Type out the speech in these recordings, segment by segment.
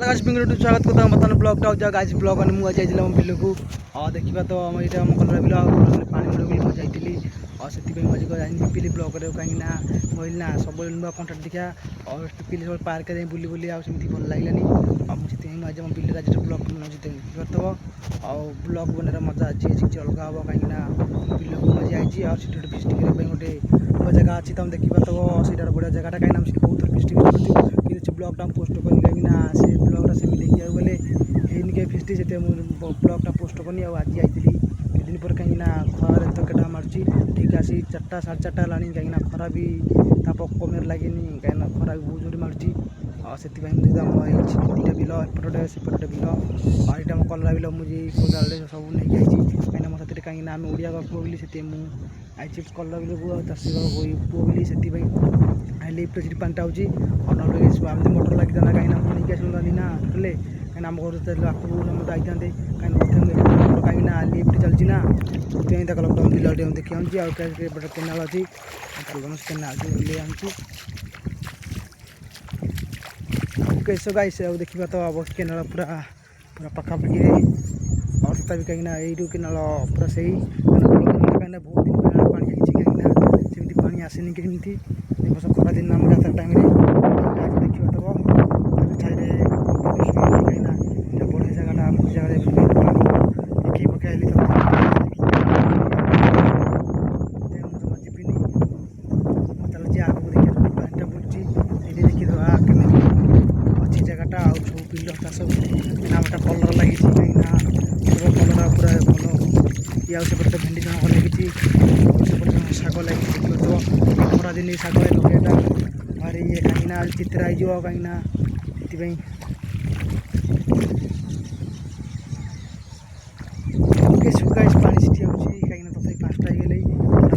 guys पिंगुर स्वागत करता हूं बर्तमान ब्लॉग टा जा गाइस ब्लॉग ने मु जाइला हम बिल को देखिबा तो हम इटा हम कलर बिल पानी मुंड बिल जाइतिली और सेति पे मजी को जाइन पिली ब्लॉग रे काई ना मोइल ना सब नुआ कंटेंट देखा और पिली सब पार्क रे बुली बुली आ सेमती भल लागलानी अब मु सेति आज हम बिल राज ब्लॉग न जते करतबो और ब्लॉग बनर मजा अछि अछि अलगा हो काई ना बिल को मजी आइछि और सिटी फिस्ट करे पे गोटे जगह अछि तम देखिबा तो सेटार बड़ा जगहटा काई नाम से बहुत फिस्ट करथि कि ब्लॉग टा पोस्ट कर काई ना से ब्लॉग रा से देखिया गले हेन के फिस्ट जेते मु ब्लॉग टा पोस्ट करनी आ आज आइतिली दिन पर काई ना खरा तो केटा मारची ठीक आसी 4टा 4:30 लानी काई ना खरा भी ताप कमेर लागेनी काई ना खरा भी बहुत जोर मारची और सेति भाई मुझे दाम आइछि तीटा बिल एपटोडे सेपटोडे बिल और इटा म कलरा बिल मुझे कोदाल रे सब नै जाइछि काई ना म सते काई ना हम ओडिया गप बोली सेति मु आइछि कलरा बिल को चासी होई बोली सेति भाई लिफ्ट सिटी पांटा होची और नले स्वामी मोटर लागी दाना काई ना मुनि के सुनदानी ना टले काई ना हम घर से लाखो हम दाइतांदे काई ना मथे काई ना लिफ्ट चलची ना तें तक लॉकडाउन बिल हम देखि हम जी और के बड़ा केनाल अछि कलगन केनाल ले आमची ओके सो गाइस देखिबा तो अब केनाल पूरा पूरा पक्का पकी रे और तभी काई ना एडू केनाल पूरा सही काई ना बहुत दिन पहले पानी आइछि काई ना सेमती पानी आसेनी केमती बस खरा दिन नाम गाता टाइम रे देखिबा तो छाइरे काई ना जे बड़े जगहटा हम जगह रे देखि पकाइली तो मतलब जे आगो देखि पानीटा बुलची एदे देखि तो आ अच्छी जगहटा आ सब बिल चाष नामटा कलर लगी काई ना सब कलर पूरा भल या से पर भेंडी जन लगी से पर साग लगी तो खरा दिन साग लगे भारी ये काई ना चित्रा जो काई ना एति ओके सुगाइस पानी सिटी होची काई ना तथै 5टा गेलै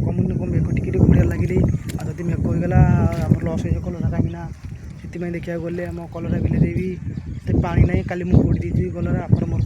कमुन कम एक टिके घुरिया लागिले आ जति मेक हो गेला हमर लॉस हो कलर काई ना सेति में देखिया गले हम कलर बिल रे भी पानी नहीं काली मु कोडी दी कलर आपर मोर